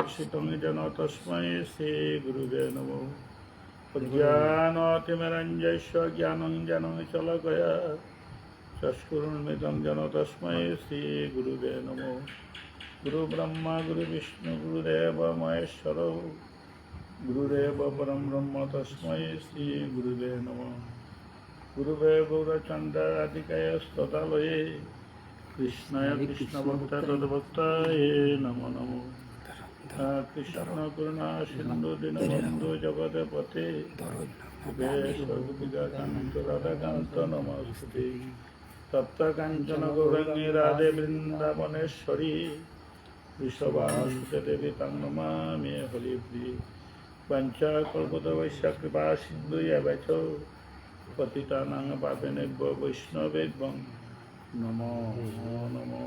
दर्शितं येन तस्मै श्रीगुरुवे नमः। ज्ञानातिमिरञ्जस्य ज्ञानञ्जनं शलाकया चक्षुरुन्मिलितं येन तस्मै श्रीगुरुवे नमः। गुरुब्रह्मा गुरुविष्णु गुरुदेव महेश्वरो गुरुदेव परं ब्रह्म तस्मै श्रीगुरुवे नमः। गुरुवे गौरचन्द्राधिकाय स्तोतालये कृष्णाय कृष्णभक्ताय तद्भक्ताय नमो नमो। कृष्ण करुणा सिंधु दीनबन्धु जगत्पते गोपिकान्त राधाकान्त नमस्ते। तप्त काञ्चन गौराङ्गी राधे वृन्दावनेश्वरी वृषभानुसुते देवी तं नमामि हरिप्रिये। पञ्चकल्पतरुश्च कृपा सिन्धुभ्यश्च पतितानां पावनेभ्यो वैष्णवेभ्यो नमो नमो।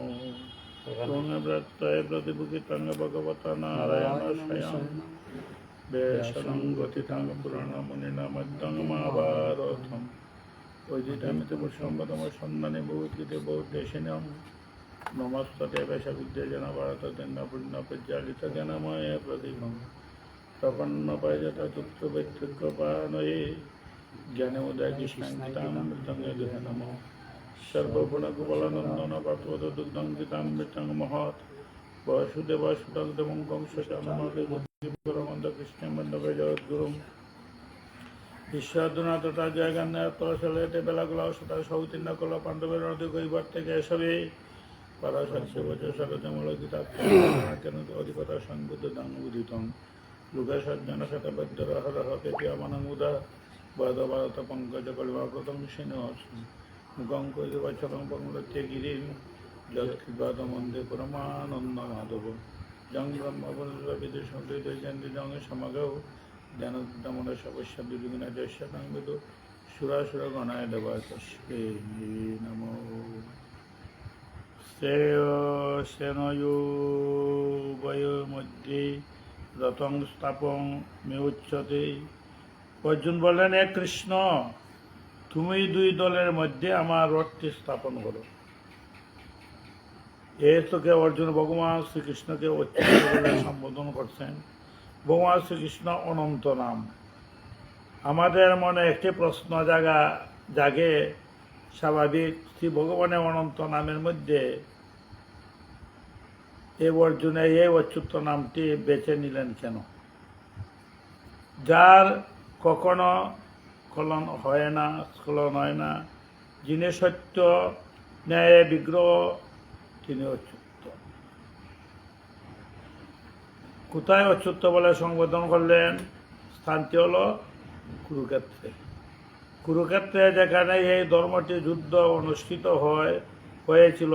त्वं प्रतिपुकितं भगवता नारायण स्वयं वेषनं गतितं पुराणमुनिना मध्यं महाभारतं वैदितमिति पुरुषोत्तमसन्धाने भगवद्गीते बहुद्देशिनं नमस्ते वैशविद्येजन भारततेन पुण्यप्रज्वालितज्ञानमय प्रदीपं प्रपन्नपारिजातं तत्त्वव्यक्तिकृपाणये ज्ञानोदय कृष्णाङ्कितामृतं यदुहे नमः। सर्वगुणगोपालानन्दन पार्थवदुग्धं गीतामृतं महत् वसुदेवसुतं देवं कंसचानूरमन्त्रकृष्णं वन्दे जगद्गुरुं ঈশ্বরদুনা তথা জয়গান্নার তলসলেতে বেলাগুলা সদা সৌতীর্ণ কল পাণ্ডবের নদী গৈবর থেকে এসবে পরাশস্য বচে সরজমূল গীতা কেন অধিকতা সংবুদ্ধ দাঙ্গুদিতং লোকে সজ্জন শতবদ্ধর হর পেটিয়ামানমুদা বদ ভারত পঙ্কজ কল্পা প্রথম সিংহ মুখং কৈবচরং পঙ্গলত্য গিরিম যৎকৃপাদ মন্দে পরমানন্দ মাধব জং ব্রহ্মবিদুষন্তি জং সমগৌ জ্ঞানদমন সবস্য দুর্গুণা দর্শনং বিদু সুরাসুর গণায় দেবা তস্মৈ নমো। শ্রেয়োসেনয়োর মধ্যে রতং স্থাপং মে উচ্চতে। অর্জুন বললেন, এ কৃষ্ণ, তুমি দুই দলের মধ্যে আমার রথটি স্থাপন করো। এ তোকে অর্জুন ভগবান শ্রীকৃষ্ণকে অচ্যুত বলে সম্বোধন করছেন। ভগবান শ্রীকৃষ্ণ অনন্ত নাম। আমাদের মনে একটি প্রশ্ন জাগে স্বাভাবিক, শ্রী ভগবানের অনন্ত নামের মধ্যে এই অর্জুনে এই অচ্যুত নামটি বেছে নিলেন কেন? যার কখনো স্খলন হয় না, স্খলন হয় না, যিনি সত্য ন্যায় বিগ্রহ, তিনি অচ্যুত। কোথায় অচ্যুত বলে সম্বোধন করলেন? স্থানটি হল কুরুক্ষেত্রে। কুরুক্ষেত্রে যেখানে এই ধর্মটি যুদ্ধ অনুষ্ঠিত হয়েছিল,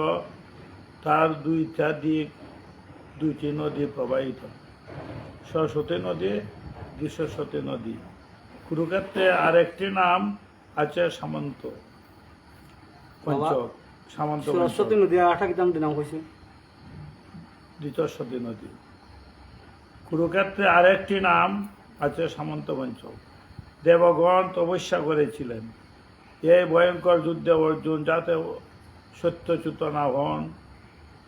তার দুইটা দিক, দুইটি নদী প্রবাহিত, সরস্বতী নদী, দৃশ্যসতী নদী। কুরুক্ষেত্রে আরেকটি নাম আছে সামন্ত পঞ্চক, সামন্ত সরস্বতী নদী আটা কি নাম হয়েছে? দ্বিতীয়সতী নদী। কুরুক্ষেত্রে আরেকটি নাম আছে সামন্ত পঞ্চক। দেবগণ তপস্যা করেছিলেন এই ভয়ঙ্কর যুদ্ধে অর্জুন যাতে সত্যচ্যুত না হন,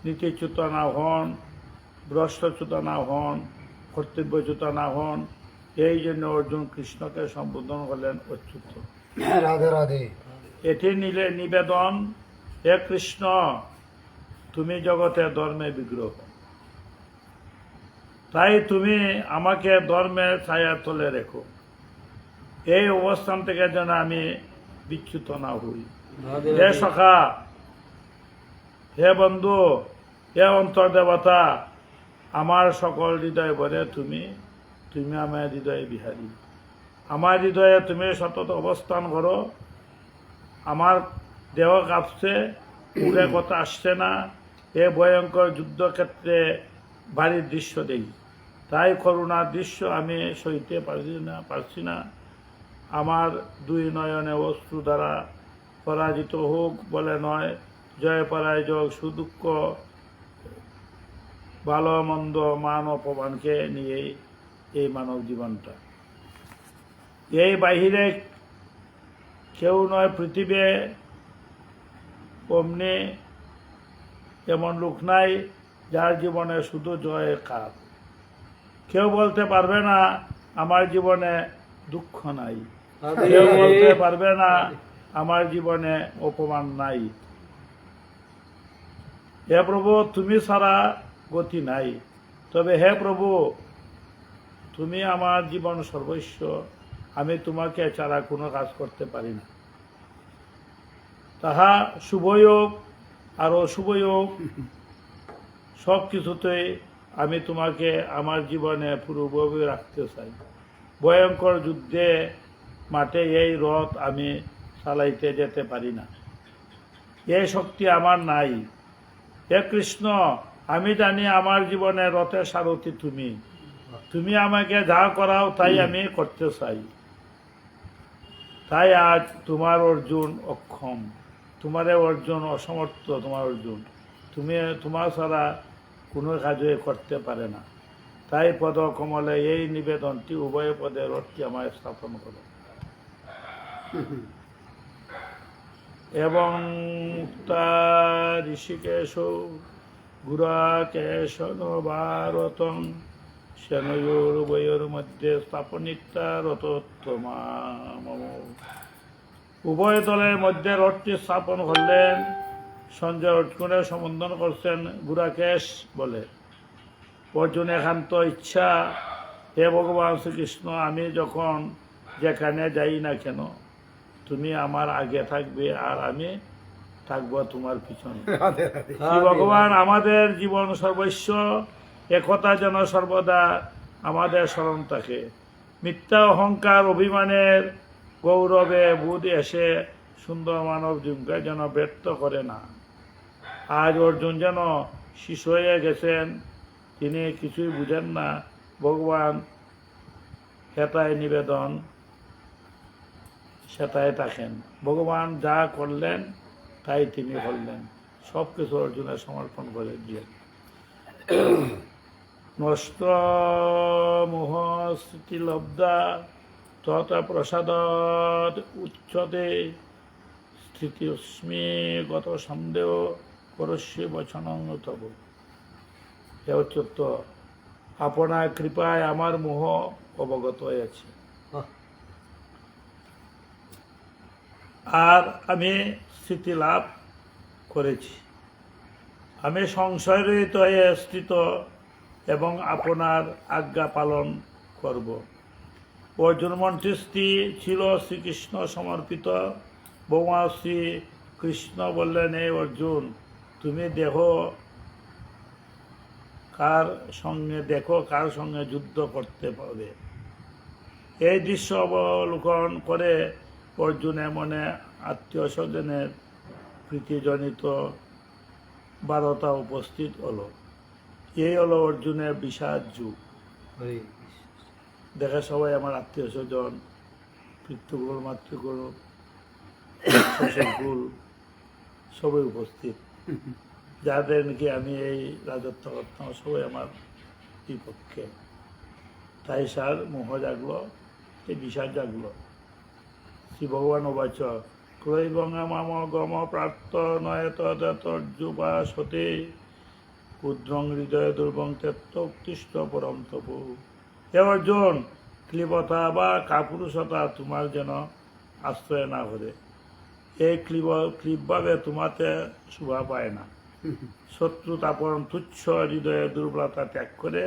নীতিচ্যুত না হন, ভ্রষ্টচ্যুত না হন, কর্তব্যচ্যুত না হন, এই জন্য অর্জুন কৃষ্ণকে সম্বোধন করলেন অচ্যুত। রাধে রাধে। এটি নিবেদন, হে কৃষ্ণ, তুমি জগতের ধর্মের বিগ্রহ, তাই তুমি আমাকে ধর্মের ছায়ার তলে রেখো। এই অবস্থান থেকে যেন আমি বিচ্যুত না হই। হে সখা, হে বন্ধু, হে অন্তর্দেবতা, আমার সকল হৃদয় ভরে তুমি আমার হৃদয়ে বিহারী। আমার হৃদয়ে তুমি সতত অবস্থান করো। আমার দেহ কাঁপছে, মুখে কথা আসছে না। এ ভয়ঙ্কর যুদ্ধক্ষেত্রে বাড়ির দৃশ্য দেখি, তাই করুণার দৃশ্য আমি সইতে পারছি না। আমার দুই নয়নে অশ্রু দ্বারা পরাজিত হোক বলে নয়, জয় পরাজয় সুদুঃখ ভালো মন্দ মান অপমানকে নিয়ে এই মানব জীবনটা। এই বাহিরে কেউ নয়, পৃথিবী অমনি এমন লোক নাই যার জীবনে শুধু জয়ের কাপ। কেউ বলতে পারবে না আমার জীবনে দুঃখ নাই, রাধে কেউ রাধে। বলতে পারবে না আমার জীবনে অপমান নাই। হে প্রভু, তুমি ছাড়া গতি নাই। তবে হে প্রভু, তুমি আমার জীবন সর্বস্ব, আমি তোমাকে ছাড়া কোনো কাজ করতে পারি না। তাহা শুভয়োগ আর অশুভয়োগ সব কিছুতেই আমি তোমাকে আমার জীবনে পুরোভাবে রাখতে চাই। ভয়ঙ্কর যুদ্ধে মাঠে এই রথ আমি চালাইতে যেতে পারি না, এই শক্তি আমার নাই। হে কৃষ্ণ, আমি জানি আমার জীবনে রথের সারথি তুমি, তুমি আমাকে যা করাও তাই আমি করতে চাই। তাই আজ তোমার অর্জুন অক্ষম, তোমার অর্জুন অসমর্থ, তোমার অর্জুন তুমি তোমার ছাড়া কোনো কাজে করতে পারে না। তাই পদ কমলে এই নিবেদনটি উভয় পদে রথটি আমায় স্থাপন করো। এবং মুক্তা ঋষিকেশ গুরাকেশন ভারতং সেনয়োর মধ্যে স্থাপনিতা রথোত্তমা মম। উভয় দলের মধ্যে রথটি স্থাপন করলেন। সঞ্জয় অর্জুনের সম্বোধন করছেন গুরাকেশ বলে। অর্জুন একান্ত ইচ্ছা, হে ভগবান শ্রীকৃষ্ণ, আমি যখন যেখানে যাই না কেন তুমি আমার আগে থাকবে আর আমি থাকবো তোমার পিছনে। শ্রী ভগবান আমাদের জীবন সর্বস্ব, একথা যেন সর্বদা আমাদের স্মরণ থাকে। মিথ্যা অহংকার অভিমানের গৌরবে বুধ এসে সুন্দর মানব জীবনকে যেন ব্যর্থ করে না। আজ অর্জুন যেন শিশু হয়ে গেছেন, তিনি কিছুই বুঝেন না। ভগবান হেতায় নিবেদন সেটাই থাকেন। ভগবান যা করলেন তাই তিনি করলেন, সব কিছু অর্জুনের সমর্পণ করে দিলেন। নষ্ট মোহ স্থিতি লব্ধা তথা প্রসাদ উচ্চতে স্থিতিস্মি গত সন্দেহ পরস্য বচনং তব। হে অচ্যুত, আপনার কৃপায় আমার মোহ অবগত হয়েছে, আর আমি স্থিতি লাভ করেছি। আমি সংশয়রহিত হয়ে স্থিত এবং আপনার আজ্ঞা পালন করব। অর্জুন মন্ত্রী ছিল শ্রীকৃষ্ণ সমর্পিত। ভগবান শ্রী কৃষ্ণ বললেন, হে অর্জুন, তুমি দেখো কার সঙ্গে যুদ্ধ করতে পারবে। এই দৃশ্য অবলোকন করে অর্জুনের মনে আত্মীয় স্বজনের প্রীতিজনিত বারতা উপস্থিত হলো। এই হলো অর্জুনের বিষাদ যুগ। দেখে সবাই আমার আত্মীয় স্বজন, পিতৃকুল মাতৃকুল শ্বশুরকুল সবাই উপস্থিত, যাদের নাকি আমি এই রাজত্ব করতাম সবাই আমার বিপক্ষে। তাই স্যার মোহ জাগলো, এই বিষাদ জাগলো। শ্রী ভগবান অবাচ ক্রৈবঙ্গা মাম গম প্রাপ্ত নয়ত তর্যুবা সতে ক্ষুদ্রং হৃদয় দুর্বং তেত্ত উৎকৃষ্ট পরম তপু। হে অর্জুন, ক্লিবতা বা কাপুরুষতা তোমার যেন আশ্রয় না করে। এই ক্লিবভাবে তোমাতে শোভা পায় না। শত্রু তাপন তুচ্ছ হৃদয়ে দুর্বলতা ত্যাগ করে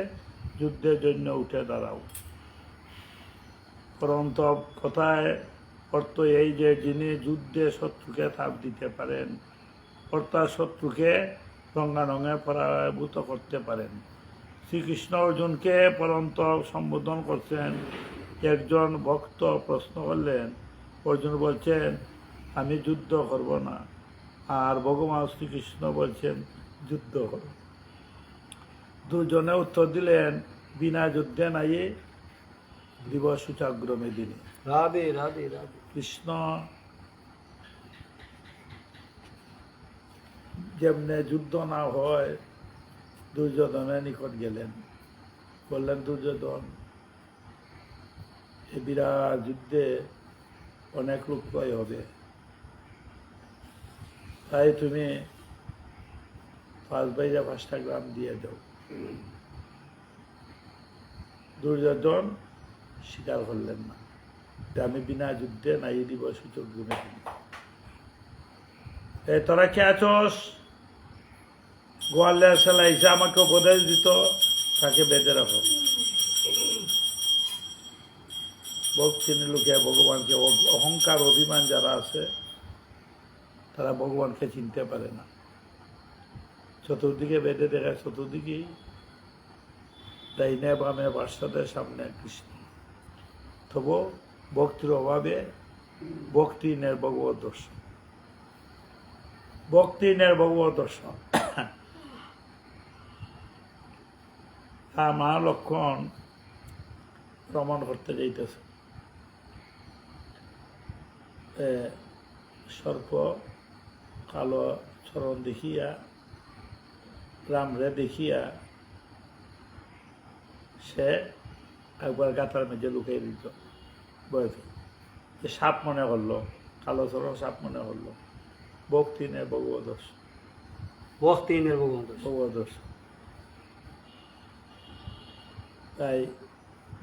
যুদ্ধের জন্য উঠে দাঁড়াও। পরন্ত কথায় অর্থ এই যে যিনি যুদ্ধে শত্রুকে তাপ দিতে পারেন, অর্থাৎ শত্রুকে রঙ্গারঙে পরাভূত করতে পারেন। শ্রীকৃষ্ণ অর্জুনকে পরন্ত সম্বোধন করছেন। একজন ভক্ত প্রশ্ন করলেন, অর্জুন বলছেন আমি যুদ্ধ করব না, আর ভগবান শ্রীকৃষ্ণ বলছেন যুদ্ধ করব। দুজনে উত্তর দিলেন, বিনা যুদ্ধে নাই দিবস সূচাগ্রমে দিনে। রাধে রাধে রাধে। কৃষ্ণ যেমনে যুদ্ধ না হয় দুর্যোধনের নিকট গেলেন, বললেন দুর্যোধন, এই বিরাট যুদ্ধে অনেক লোক ক্ষয় হবে, তাই তুমি 5 বাইজা 5টা গ্রাম দিয়ে দাও। দুর্যোধন স্বীকার করলেন না যে আমি বিনা যুদ্ধে নাই দিব সুযোগ গুণে দিন। তোরা কে আছস? গোয়ালের ছেলে এসে আমাকে উপদেশ দিত তাকে বেঁধে রাখো। ভক্তির লোকে ভগবানকে, অহংকার অভিমান যারা আছে তারা ভগবানকে চিনতে পারে না। চতুর্দিকে বেঁধে দেখায়, চতুর্দিকেই ডাইনে বামে বাদশাদের সামনে কৃষ্ণ। তবু ভক্তির অভাবে ভক্তিহীনের ভগবত দর্শন, ভক্তিহীনের ভগবত দর্শন। মহালক্ষণ প্রমাণ করতে যাইতেছে, সর্প কালো চরণ দেখিয়া, রামরে দেখিয়া সে একবার গাতার মেঝে লুকিয়ে দিত বয়সে। সাপ মনে করলো, কালো চরণ সাপ মনে করলো। ভক্তিহীনের ভগবত দর্শন, ভক্তিহীনের ভগবত ভগবত দর্শন। তাই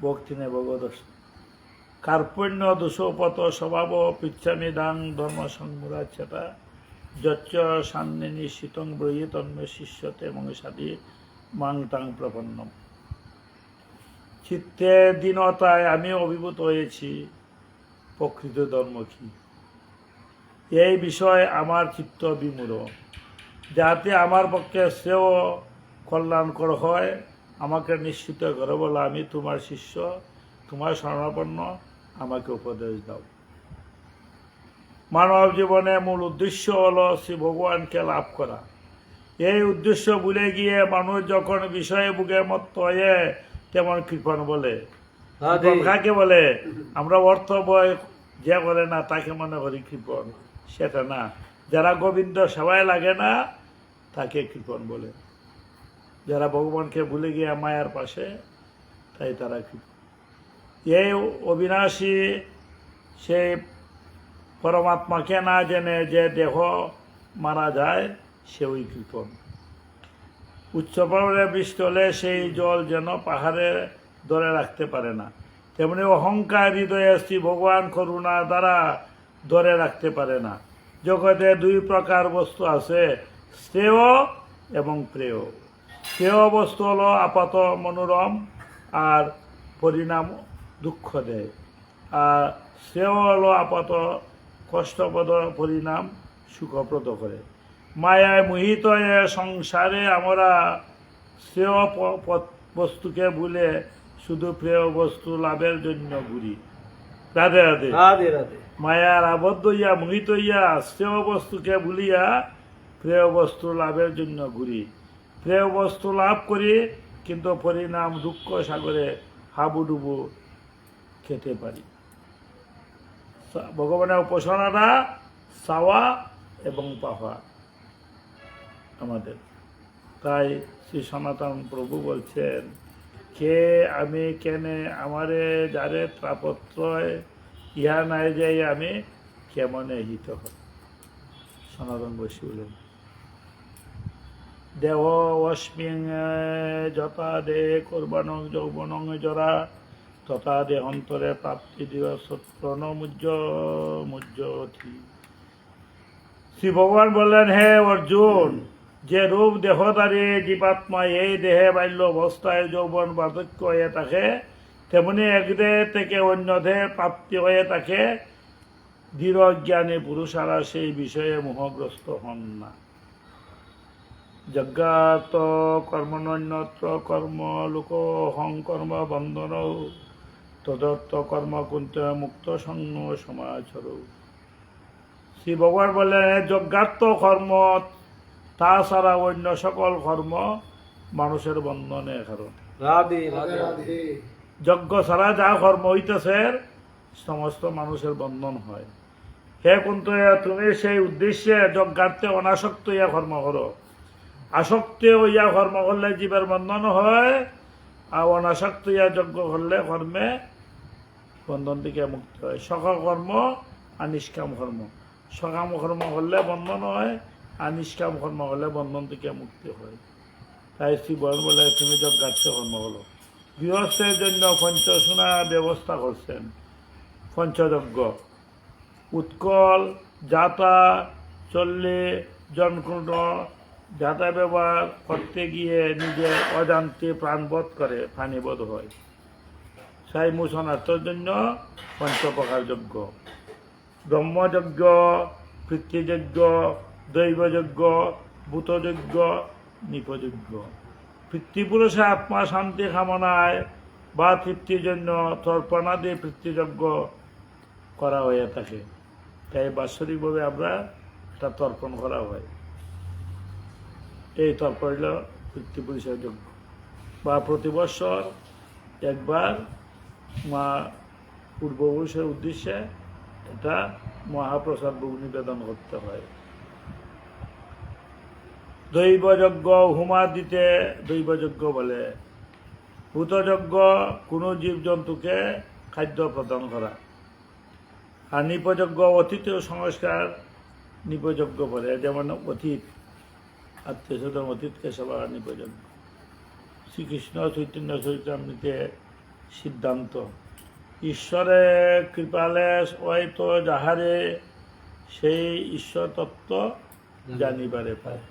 ভক্তিহীনের ভগবত দর্শন। কার্পণ্য দোষপত স্বভাব পৃচ্ছামি দাং ধর্ম সংমুরাচ্ছটা যচ্চ সান্নিনী শীতং ব্রহ্মী তন্মে শিষ্যতে এবং সাদী মাং তাং প্রপন্নম। চিত্তে দীনতায় আমি অভিভূত হয়েছি প্রকৃত ধর্ম কি, এই বিষয়ে আমার চিত্ত বিমূঢ়। যাতে আমার পক্ষে শ্রেয় কল্যাণকর হয় আমাকে নিশ্চিত করে বলে আমি তোমার শিষ্য, তোমার শরণাপন্ন, আমাকে উপদেশ দাও। মানব জীবনে মূল উদ্দেশ্য হলো শ্রী ভগবানকে লাভ করা। এই উদ্দেশ্য ভুলে গিয়ে মানুষ যখন বিষয়ে বুকে মত্ত হয়ে তেমন কৃপণ বলে। কাকে বলে? আমরা অর্থ বয় যে বলে না তাকে মনে করি কৃপণ, সেটা না। যারা গোবিন্দ সেবায় লাগে না তাকে কৃপণ বলে। যারা ভগবানকে ভুলে গিয়ে মায়ার পাশে, তাই তারা কৃপণ। এই অবিনাশী সেই পরমাত্মাকে না জেনে যে দেহ মারা যায় সে ওই কৃপণ। উচ্চ পাহাড়ে বৃষ্টি হলে সেই জল যেন পাহাড়ে ধরে রাখতে পারে না, তেমনি অহংকার হৃদয়ে শ্রী ভগবান করুণা দ্বারা ধরে রাখতে পারে না। জগতে দুই প্রকার বস্তু আছে, শ্রেয় এবং প্রেয়। শ্রেয় বস্তু হলো আপাত মনোরম আর পরিণাম দুঃখ দেয়, আর শ্রেয় হলো আপাত কষ্টপ্রদ পরিণাম সুখপ্রদ করে। মায়ায় মোহিত হয়ে সংসারে আমরা শ্রেয় বস্তুকে ভুলে শুধু প্রিয় বস্তু লাভের জন্য ঘুরি। রাধে রাধে রাধে রাধে। মায়ার আবদ্ধ হইয়া মোহিত হইয়া শ্রেয় বস্তুকে ভুলিয়া প্রিয় বস্তু লাভের জন্য ঘুরি। প্রিয় বস্তু লাভ করি কিন্তু পরিণাম দুঃখ সাগরে হাবুডুবু খেতে পারি। ভগবানের উপাসনাটা চাওয়া এবং পাওয়া আমাদের। তাই শ্রী সনাতন প্রভু বলছেন, কে আমি কেনে আমারে যারে ত্রাপত্রয় ইহা নাই যাই আমি কেমনে হিত হয়। সনাতন বসি বলেন, দেহ অস্মিং যথা দে কোরবান যৌবন জরা তথা দেহন্তরে প্রাপ্তি দিবস মুজ্জতি। শ্রী ভগবান বললেন, হে অর্জুন, যে রূপ দেহধারী জীবাত্মা এই দেহে বাল্য অবস্থায় যৌবন বার্ধক্য হয়ে থাকে, তেমনি এক দেহ থেকে অন্য দেহে প্রাপ্তি হয়ে থাকে। দৃঢ়জ্ঞানী পুরুষারা সেই বিষয়ে মোহগ্রস্ত হন না। যজ্ঞাত কর্মণ্যত্র কর্ম লোক হং কর্ম বন্ধন তদর্থ কর্ম কুন্ত মুক্ত সঙ্গ সমাচর। শ্রী ভগবান বললেন, যজ্ঞার্থ কর্ম তাছাড়া অন্য সকল কর্ম মানুষের বন্ধনের কারণ। রাধে রাধে রাধে। যজ্ঞ ছাড়া যা কর্ম হইতেছে সমস্ত মানুষের বন্ধন হয়। হে কুন্ত, তুমি সেই উদ্দেশ্যে যজ্ঞার্থে অনাসক্ত হইয়া কর্ম করো। আসক্তি হইয়া কর্ম করলে জীবের বন্ধন হয়, আর অনাসক্ত হইয়া যজ্ঞ করলে কর্মে বন্ধন থেকে মুক্তি হয়। সকাম কর্ম আর নিষ্কাম কর্ম। সকাম কর্ম করলে বন্ধন হয়, আর নিষ্কাম কর্ম করলে বন্ধন থেকে মুক্তি হয়। তাই শ্রী ভগবান বলে, তুমি যজ্ঞার্থে কর্ম করো। গৃহস্থের জন্য পঞ্চসোনা ব্যবস্থা করছেন, পঞ্চযজ্ঞ। উৎকল, যাতা, চল্লে, জনকুণ্ড, যাতা ব্যবহার করতে গিয়ে নিজে অজান্তে প্রাণবোধ করে, প্রাণীবোধ হয়। সেই মোচনার্থের জন্য পঞ্চপ্রকার যজ্ঞ: ব্রহ্মযজ্ঞ, পিতৃযজ্ঞ, দৈবযজ্ঞ, ভূতযজ্ঞ, নিপযজ্ঞ। পিতৃপুরুষে আত্মা শান্তি কামনায় বা তৃপ্তির জন্য তর্পণাদি পিতৃযজ্ঞ করা হয়ে থাকে। তাই বাৎসরিকভাবে আমরা এটা তর্পণ করা হয়। এই তর্পণ হল পিতৃপুরুষের যজ্ঞ। বা প্রতি বৎসর একবার মা পূর্বপুরুষের উদ্দেশ্যে এটা মহাপ্রসাদ ভোগ নিবেদন করতে হয়। দৈবযজ্ঞ, হোমা দিতে দৈবযজ্ঞ বলে। ভূতযজ্ঞ, কোনো জীবজন্তুকে খাদ্য প্রদান করা। আর নিপযজ্ঞ, অতীত সংস্কার নিপযজ্ঞ বলে। যেমন অতীত, আত্মীয় স্বজন অতীতকে সেবা নিপযজ্ঞ। শ্রীকৃষ্ণ চৈতন্য চরিতামৃতে সিদ্ধান্ত: ঈশ্বরে কৃপালে হয়তো যাহারে সেই ঈশ্বর তত্ত্ব জানিবারে পায়।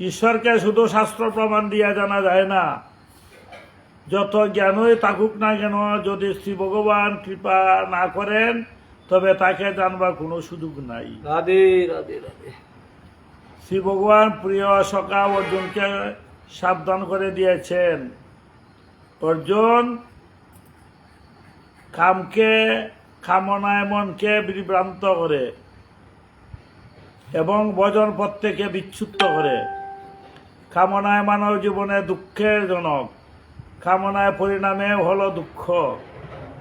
ঈশ্বরকে শুধু শাস্ত্র প্রমাণ দিয়া জানা যায় না। যত জ্ঞানই থাকুক না কেন, যদি শ্রী ভগবান কৃপা না করেন তবে তাকে জানবার কোনো সুযোগ নাই। রাধে রাধে রাধে। শ্রী ভগবান প্রিয় সখা অর্জুনকে সাবধান করে দিয়েছেন, অর্জুন, কামকে, কামনায় মনকে বিভ্রান্ত করে এবং ভজন প্রত্যেকে বিচ্যুত করে। কামনায় মানব জীবনে দুঃখের জনক, কামনায় পরিণামে হলো দুঃখ।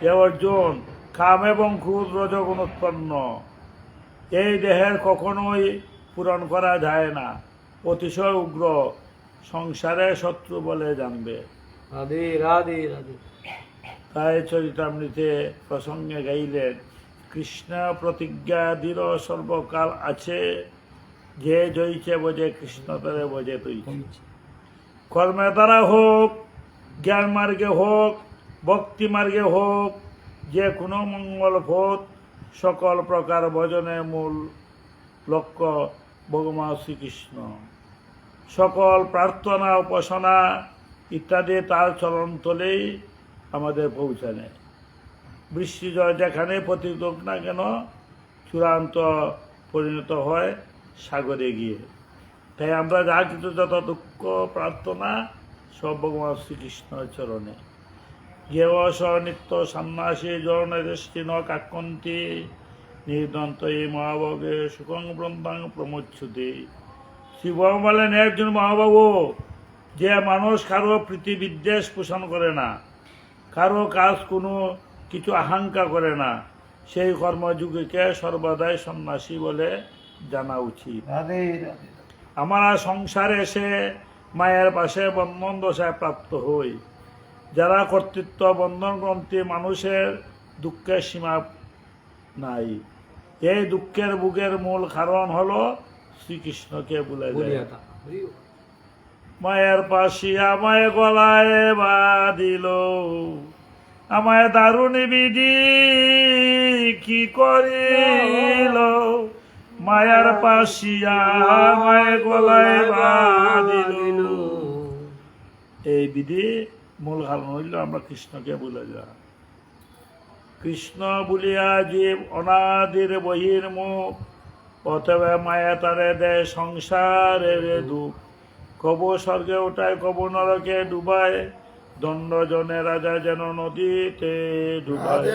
এ অর্জুন, কাম এবং ক্রোধ রজগুণ উৎপন্ন। এই দেহের কখনোই পূরণ করা যায় না। অতিশয় উগ্র, সংসারে শত্রু বলে জানবে। রাধে রাধে রাধে। তাই চরিতামৃতে প্রসঙ্গে গাইলেন: কৃষ্ণ প্রতিজ্ঞা দৃঢ় সর্বকাল আছে, যে জয়িছে বোঝে কৃষ্ণ তারে বোঝে তুই। কর্মের দ্বারা হোক, জ্ঞান মার্গে হোক, ভক্তি মার্গে হোক, যে কোনো মঙ্গল পথ, সকল প্রকার ভজনের মূল লক্ষ্য ভগবান শ্রীকৃষ্ণ। সকল প্রার্থনা, উপাসনা ইত্যাদি তার চরণতলেই আমাদের পৌঁছানে। বৃষ্টিজল যেখানে পতিত হোক না কেন, চূড়ান্ত পরিণত হয় সাগরে গিয়ে। তাই আমরা যা কিছু যত দুঃখ প্রার্থনা সব ভগবান শ্রীকৃষ্ণের চরণে। গেয়স নিত্য সন্ন্যাসী জরণেষ্টি ন কাক্ষন্তি নির্দন্ত এই মহাভাবে সুখং ব্রহ্মাং প্রমোচ্ছুতি। শিবম বলেন, একজন মহাবাবু, যে মানুষ কারো প্রীতি বিদ্বেষ পোষণ করে না, কারো কাজ কোনো কিছু আকাঙ্ক্ষা করে না, সেই কর্মযোগীকে সর্বদাই সন্ন্যাসী বলে জানা উচিত। আমরা সংসারে এসে মায়ের পাশে বন্ধন দশায় প্রাপ্ত হই। যারা কর্তৃত্ব বন্ধন গ্রন্থি, মানুষের দুঃখের সীমা নাই। এই দুঃখের বুকের মূল কারণ হলো শ্রীকৃষ্ণকে ভুলে যায়। মায়ের পাশে আমায় গলায় বাঁধিল, আমায় দারুণী বিধি কি করিল। মায়ার পাশিয়া আমায় গলায় বাঁধিল। এই বিধি মূল কারণ হইল আমরা কৃষ্ণকে ভুলে যা। কৃষ্ণ বলিয়া জীব অনাদির বহির্মুখ, অতএব মায়া তারে দেয় সংসারের দুঃখ। কবু স্বর্গে উঠায়, কবু নরকে ডুবায়, দণ্ডজনে রাজা যেন নদীতে ডুবায়।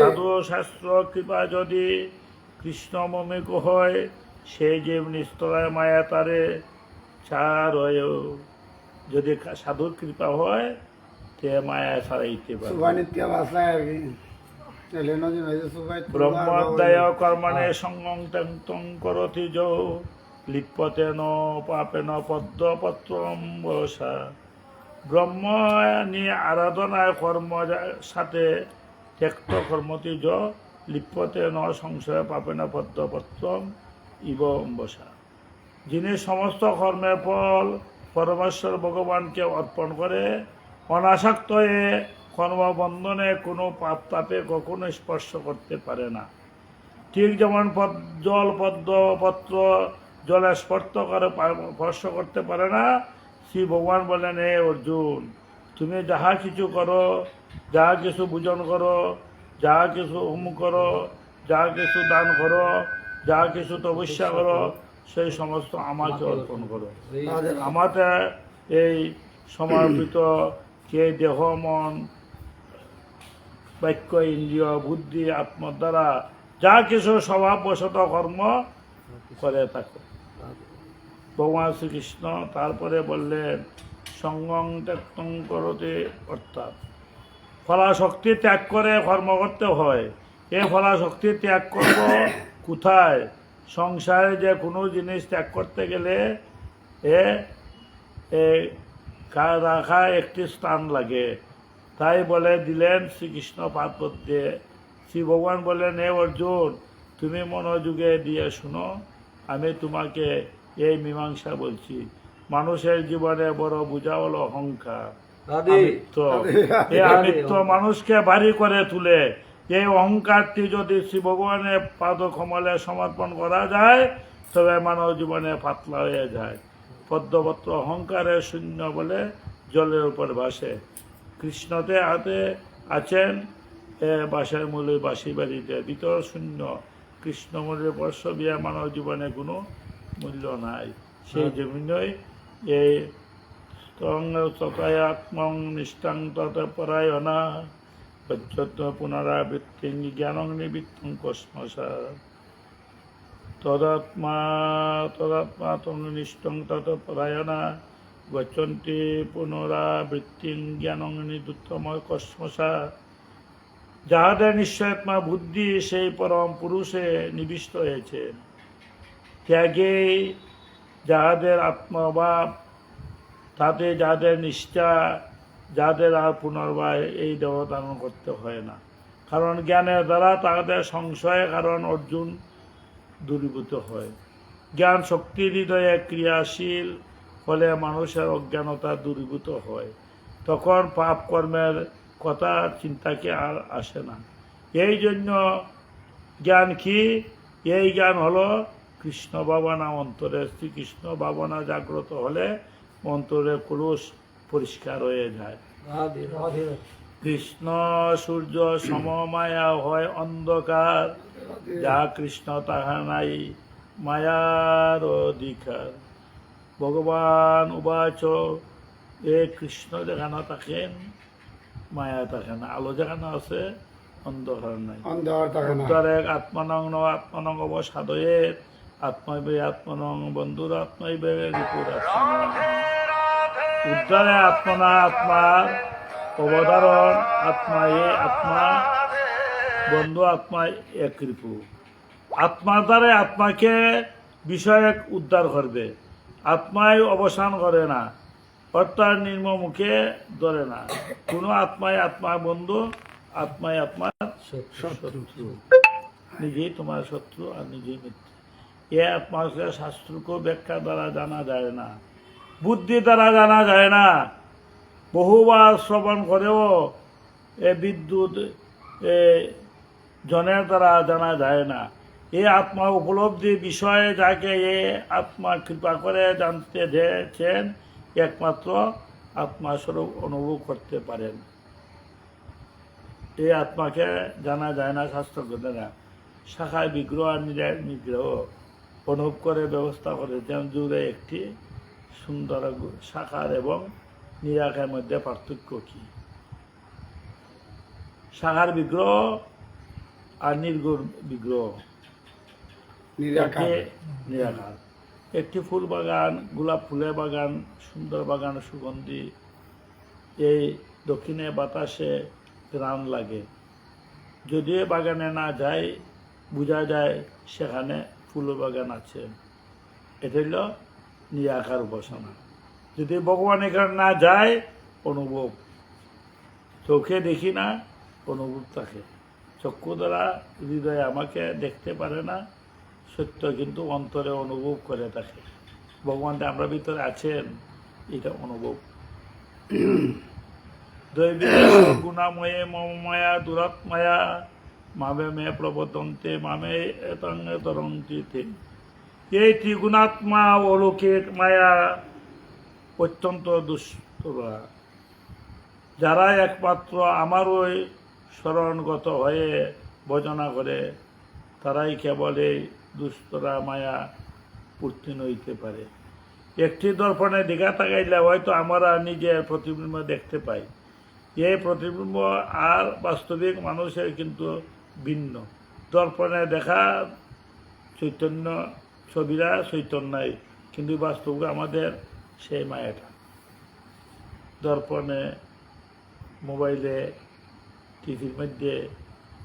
সাধু শাস্ত্র কৃপা যদি কৃষ্ণ মমিক হয়, সে জীব নিস্তরায় মায়া তারে চার হয়। যদি সাধুর কৃপা হয় তে মায়া ছাড়াইতে পারে। ব্রহ্মোদয় কর্মণে সঙ্গং তং করতি যো, লিপ্যতে ন পাপেন পদ্মপত্রম বসা। ব্রহ্ম নিয়ে আরাধনায় কর্ম সাথে ত্যক্ত কর্মতি য, লিপ্যতে ন সংশয় পাপেন পদ্মপত্রম ইব অম্বসা। যিনি সমস্ত কর্মের ফল পরমেশ্বর ভগবানকে অর্পণ করে অনাসক্ত হয়ে কর্মবন্ধনে কোনো পাপ তাপে কখনো স্পর্শ করতে পারে না। ঠিক যেমন পত্র জলে স্পর্শ করতে পারে না, শ্রী ভগবান বলেন, হে অর্জুন, তুমি যাহা কিছু করো, যাহা কিছু ভোজন করো, যাহা কিছু হোম করো, যাহা কিছু দান করো, যাহা কিছু তপস্যা করো, সেই সমস্ত আমাকে অর্পণ করো। আমাকে এই সমর্পিত কে দেহ মন বাক্য ইন্দ্রিয় বুদ্ধি আত্মার দ্বারা যা কিছু স্বভাববশত কর্ম করে থাকো। ভগবান শ্রীকৃষ্ণ তারপরে বললেন, সঙ্গং ত্যাক্তং করতে, অর্থাৎ ফলাশক্তি ত্যাগ করে কর্ম করতে হয়। এই ফলাশক্তি ত্যাগ করব কোথায়? সংসারে যে কোনো জিনিস ত্যাগ করতে গেলে রাখা একটি স্থান লাগে। তাই বলে দিলেন শ্রীকৃষ্ণ পার্বত্যে। শ্রী ভগবান বললেন, হে অর্জুন, তুমি মনোযোগে দিয়ে শুনো, আমি তোমাকে এই মীমাংসা বলছি। মানুষের জীবনে বড় বোঝা হলো অহংকার, আমিত্ব। এই আমিত্ব মানুষকে ভারী করে তুলে। এই অহংকারটি যদি শ্রী ভগবানের পাদ কমলে সমর্পণ করা যায়, তবে মানব জীবনে পাতলা হয়ে যায়। পদ্মপত্র অহংকারের শূন্য বলে জলের উপর ভাসে। কৃষ্ণতে হাতে আছেন বাঁশের মূলে বাঁশি বাড়িতে, ভিতর শূন্য। কৃষ্ণমূলের বর্ষ বিয়া মানব জীবনে কোনো মূল্য নাই। সেই জন্যই এই আত্মং নিষ্ঠাং তত পরায়ণা পর্যন্ত পুনরাবৃত্তি জ্ঞানং নিবৃত্তং কস্মসা তদাত্মা তং নিষ্ঠং তত পরায়ণা গচ্ছন্তি পুনরাবৃত্তি জ্ঞানং নিবৃত্তম কস্মসা। যাহাদের নিশ্চয়াত্মা বুদ্ধি সেই পরম পুরুষে নিবিষ্ট হয়েছে, ত্যাগে যাহাদের আত্মভাব, তাতে যাদের নিষ্ঠা, যাদের আর পুনর্বার এই দেহ ধারণ করতে হয় না। কারণ জ্ঞানের দ্বারা তাদের সংশয় কারণ অর্জুন দূরীভূত হয়। জ্ঞান শক্তি হৃদয়ে ক্রিয়াশীল ফলে মানুষের অজ্ঞানতা দূরীভূত হয়। তখন পাপ কর্মের কথা চিন্তাকে আর আসে না। এই জন্য জ্ঞান কি? এই জ্ঞান হলো কৃষ্ণ ভাবনা অন্তরে। শ্রীকৃষ্ণ ভাবনা জাগ্রত হলে অন্তরের কলুষ পরিষ্কার হয়ে যায়। কৃষ্ণ সূর্য সমমায়া হয় অন্ধকার, যা কৃষ্ণ তাহা নাই মায়ার অধিকার। ভগবান উবাচ, এ কৃষ্ণ যেখানে থাকেন মায়া থাকে না, আলো যেখানে আছে অন্ধকার নাই। উদ্ধারে আত্মানং ন আত্মানং অবসাদয়ে আত্মৈবে আত্মনং বন্ধুর আত্মৈবে রিপুর আত্মনং। উদ্ধারে আত্মনা আত্মার অবধারণ, আত্মা এ আত্মা, বন্ধু আত্মা এক রিপু। আত্মার দ্বারা আত্মাকে বিষয়ে উদ্ধার করবে, আত্মায় অবসান করে না, অর্থাৎ নির্মমুখে ধরে না। কোনো আত্মায় আত্মার বন্ধু, আত্মায় আত্মার শত্রু। নিজেই তোমার শত্রু আর নিজেই মিত্র। এ আত্মাকে শাস্ত্রকে ব্যাখ্যা দ্বারা জানা যায় না, বুদ্ধি দ্বারা জানা যায় না। বহুবার শ্রবণ করেও এ বিদ্যুৎ জনের দ্বারা জানা যায় না। এই আত্মা উপলব্ধি বিষয়ে যাকে এ আত্মা কৃপা করে জানতে দিয়েছেন, একমাত্র আত্মাস্বরূপ অনুভব করতে পারেন। এই আত্মাকে জানা যায় না শাস্ত্র করে না। শাখায় বিগ্রহ আর নিগ্রহ অনুভব করে ব্যবস্থা করে। যেমন জুড়ে একটি সুন্দর শাখার এবং নিরাকারের মধ্যে পার্থক্য কি? শাখার বিগ্রহ আর নির্গুণ বিগ্রহ নিরাকার। একটি ফুল বাগান, গোলাপ ফুলের বাগান, সুন্দর বাগান, সুগন্ধি, এই দক্ষিণে বাতাসে গ্রাম লাগে। যদিও বাগানে না যায়, বোঝা যায় সেখানে ফুল বাগান আছে। এটা হল নিরাকার উপাসনা। যদি ভগবান এখানে না যায়, অনুভব। চোখে দেখি না, অনুভব থাকে। চক্ষু দ্বারা হৃদয়ে আমাকে দেখতে পারে না, সত্য কিন্তু অন্তরে অনুভব করে থাকে। ভগবান আমরা ভিতরে আছেন, এটা অনুভব। দৈবিক গুণাময়ে মম মায়া দুরাত্মায়া মামে মে প্রবতন্তে মামে এতঙ্গে তরন্তিতে। এই ত্রিগুণাত্মা অলৌকিক মায়া অত্যন্ত দুষ্টরা। যারা একমাত্র আমার ওই শরণগত হয়ে ভজনা করে তারাই কেবল এই দুষ্টরা মায়া উত্তীর্ণ হইতে পারে। একটি দর্পণে দিঘা তাকাইলে হয়তো আমরা নিজের প্রতিবিম্ব দেখতে পাই। এই প্রতিবিম্ব আর বাস্তবিক মানুষের কিন্তু ভিন্ন। দর্পণে দেখা চৈতন্য, ছবিরা চৈতন্যই, কিন্তু বাস্তব আমাদের সেই মায়াটা। দর্পণে, মোবাইলে, টিভির মধ্যে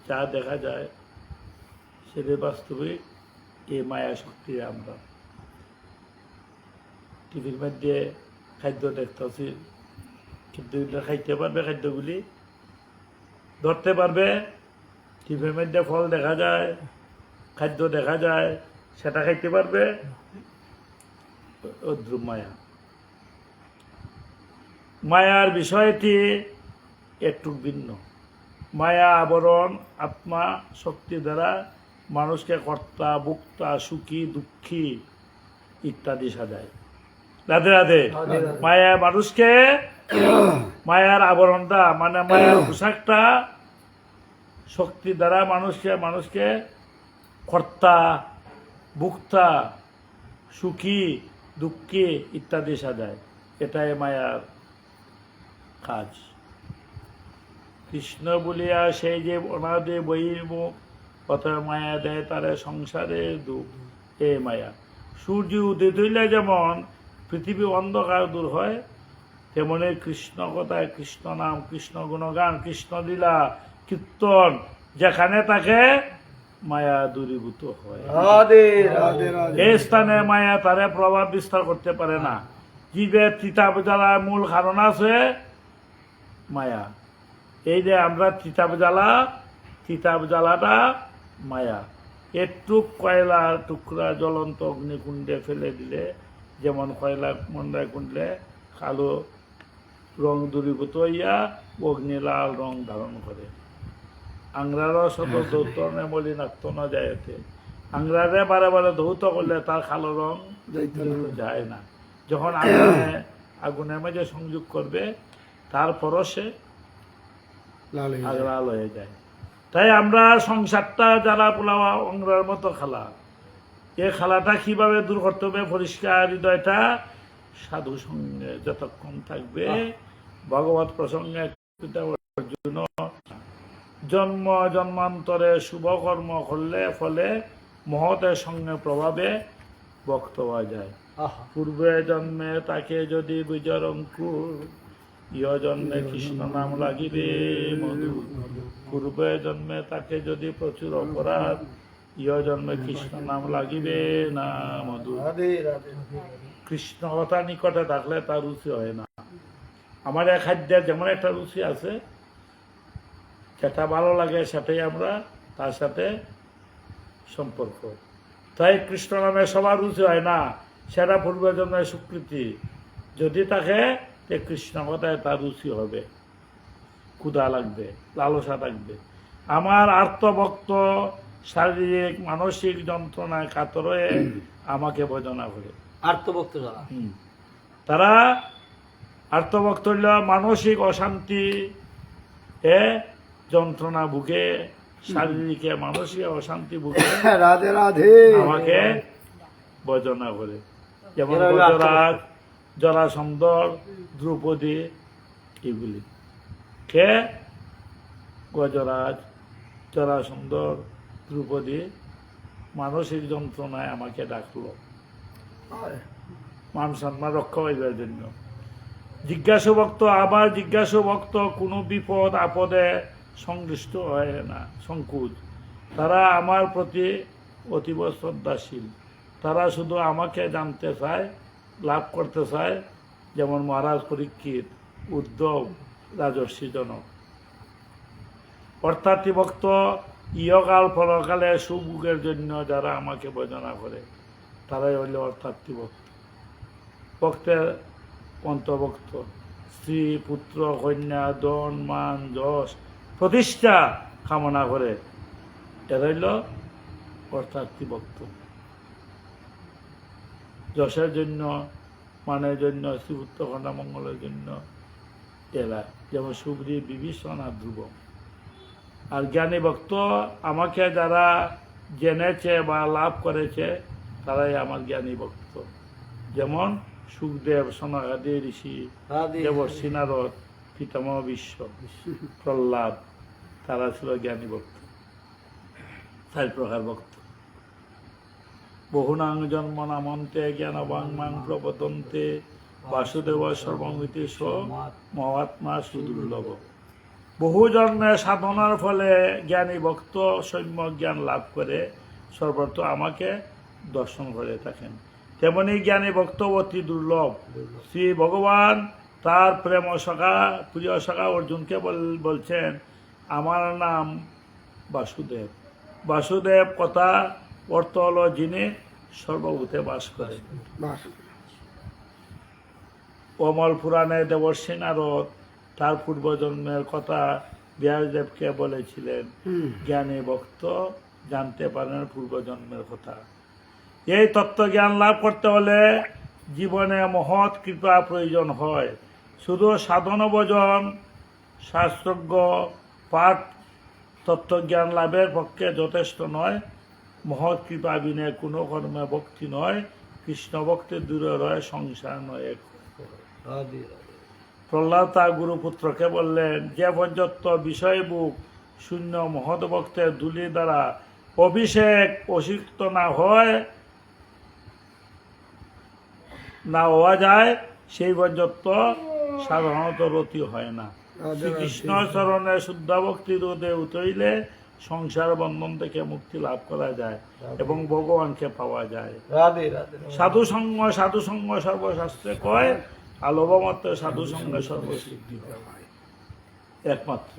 যা দেখা যায় সেটা বাস্তবিক এই মায়া শক্তি। আমরা টিভির মধ্যে খাদ্য দেখতেছি, কিন্তু খাইতে পারবে খাদ্যগুলি, ধরতে পারবে। টিভির মধ্যে ফল দেখা যায়, খাদ্য দেখা যায়, সেটা খাইতে পারবে। অদ্রুপ মায়া। মায়ার বিষয়টি একটু ভিন্ন। মায়া আবরণ আত্মা শক্তি দ্বারা মানুষকে কর্তা, ভোক্তা, সুখী, দুঃখী ইত্যাদি সাজায়। রাধে রাধে। মায়া মানুষকে, মায়ার আবরণটা মানে মায়ার পোশাকটা শক্তি দ্বারা মানুষকে কর্তা, ভোক্তা, সুখী, দুঃখী ইত্যাদি সাজায়। এটাই মায়ার কাজ। কৃষ্ণ বলিয়া সেই যে অনাদে বহির্মুখ কত মায়া দেয় তারে সংসারের দুঃখ। এ মায়া। সূর্য উদিত হইলে যেমন পৃথিবী অন্ধকার দূর হয়, তেমনি কৃষ্ণ কথায়, কৃষ্ণ নাম, কৃষ্ণ গুণগান, কৃষ্ণ লীলা, কীর্তন যেখানে তাকে মায়া দূরীভূত হয়। এই স্থানে মায়া তারে প্রভাব বিস্তার করতে পারে না। জীবের তিতাব জ্বালার মূল কারণ আছে মায়া। এই যে আমরা তিতাব জ্বালাটা মায়া। একটু কয়লার টুকরা জ্বলন্ত অগ্নিকুণ্ডে ফেলে দিলে যেমন কয়লা মন্ডায় কুণ্ডলে কালো রং দূরীভূত হইয়া অগ্নি লাল রং ধারণ করে। আংরারও শত ধৌত মলিনাক্ত ন যায়তে। আংরারে বারে বারে ধৌত করলে তার কালো রং যায় না। যখন আগুনের মাঝে সংযোগ করবে তারপরও সে লাল হয়ে যায়। তাই আমরা সংসারটা যারা পোলাওয়া অংরার মতো খালা, এই খালাটা কিভাবে দূর করতে হবে? পরিষ্কার হৃদয়টা সাধু সঙ্গে যতক্ষণ থাকবে, ভগবত প্রসঙ্গে অর্জুন জন্ম জন্মান্তরে শুভ কর্ম করলে ফলে মহতের সঙ্গে প্রভাবে ভক্ত হওয়া যায়। পূর্বে জন্মে তাকে যদি বীজর অঙ্কুর, ইহ জন্মে কৃষ্ণ নাম লাগিবে মধু। পূর্বে জন্মে তাকে যদি প্রচুর অপরাধ, ইহ জন্মে কৃষ্ণ নাম লাগিবে না মধু। কৃষ্ণ কথা নিকটে থাকলে তার রুচি হয় না। আমাদের খাদ্যের যেমন একটা রুচি আছে, যেটা ভালো লাগে সেটাই আমরা তার সাথে সম্পর্ক। তাই কৃষ্ণ নামে সবার রুচি হয় না, সেটা পূর্বের জন্মের স্বীকৃতি। যদি থাকে কৃষ্ণ কথায় তার রুচি হবে, ক্ষুধা লাগবে, লালসা থাকবে। আমার আর্তভক্ত শারীরিক মানসিক যন্ত্রণায় কাতর হয়ে আমাকে ভজনা করে। আর্তভক্ত যারা, তারা আর্তভক্ত হইল মানসিক অশান্তি যন্ত্রণা ভুগে, শারীরিক মানসিক অশান্তি ভুগে রাধে রাধে আমাকে ভজনা করে। যেমন গজরাজ, জরাসন্ধর, দ্রৌপদী এগুলি। কে? গজরাজ, জরাসন্ধর, দ্রৌপদী মানসিক যন্ত্রণায় আমাকে ডাকলো মান সম্মান রক্ষা হইবার জন্য। জিজ্ঞাসু ভক্ত আবার জিজ্ঞাসু ভক্ত কোনো বিপদ আপদে সংশ্লিষ্ট হয় না, সংকোচ। তারা আমার প্রতি অতীব শ্রদ্ধাশীল। তারা শুধু আমাকে জানতে চায়, লাভ করতে চায়। যেমন মহারাজ পরীক্ষিত, উদ্ধব, রাজর্ষিজনক। অর্থাৎ ভক্ত ইহকাল পরকালে সুভোগের জন্য যারা আমাকে ভজনা করে তারাই হইল অর্থাৎ ভক্ত। ভক্তের অন্তর্ভুক্ত। স্ত্রী পুত্র কন্যা ধন মান যশ প্রতিষ্ঠা কামনা করে এরা হইল অর্থাৎ ভক্ত। যশের জন্য মানের জন্য শ্রীপুত্র কন্যা মঙ্গলের জন্য এরা যেমন সুগ্রীব বিভীষণ আর ধ্রুব। আর জ্ঞানী ভক্ত আমাকে যারা জেনেছে বা লাভ করেছে তারাই আমার জ্ঞানী ভক্ত। যেমন সুখদেব, সনাগাদি ঋষি, রাধে দেবর্ষি নারদ, পিতামহ বিশ্ব, প্রহ্লাদ, তারা ছিল জ্ঞানী ভক্ত। 4 প্রকার ভক্ত। বহুনাং জন্ম নামন্তে জ্ঞানবাং মাং প্রবদন্তে বাসুদেব সর্বমিতি স মহাত্মা সুদুর্লভ। বহু জন্মে সাধনার ফলে জ্ঞানী ভক্ত সম্যক জ্ঞান লাভ করে সর্বত্র আমাকে দর্শন করে থাকেন। তেমনি জ্ঞানী ভক্ত অতি দুর্লভ। শ্রী ভগবান তার প্রিয় সখা অর্জুনকে বলছেন, আমার নাম বাসুদেব। বাসুদেব কথা অর্থ হলো যিনি সর্বভূতে বাস করেন। অমল পুরাণে দেবর্ষি নারদ তার পূর্বজন্মের কথা ব্যাসদেবকে বলেছিলেন। জ্ঞানী ভক্ত জানতে পারেন পূর্বজন্মের কথা। এই তত্ত্ব জ্ঞান লাভ করতে হলে জীবনে মহৎ কৃপা প্রয়োজন হয়। শুধু সাধন ভজন শাস্ত্রজ্ঞ পাঠ তত্ত্বজ্ঞান লাভের পক্ষে যথেষ্ট নয়। মহৎ কৃপা বিনে কোনো কর্মে ভক্তি নয়। কৃষ্ণ ভক্তি দূরে রয়, সংসার নয় এক। রাধে প্রহ্লাদ তার গুরুপুত্রকে বললেন, যে পর্যন্ত বিষয় বুক শূন্য মহৎ ভক্তের ধূলি দ্বারা অভিষেক অসিক্ত না হওয়া যায় সেই পর্যন্ত সাধারণত রতি হয় না। শ্রীকৃষ্ণ চরণে শুদ্ধ ভক্তির উদে উতইলে সংসার বন্ধন থেকে মুক্তি লাভ করা যায় এবং ভগবানকে পাওয়া যায়। রাধে রাধে সাধু সঙ্গ সর্বশাস্ত্রে কয়, আলোভমাত্র সাধু সঙ্গে সর্বসিদ্ধি হয় একমাত্র।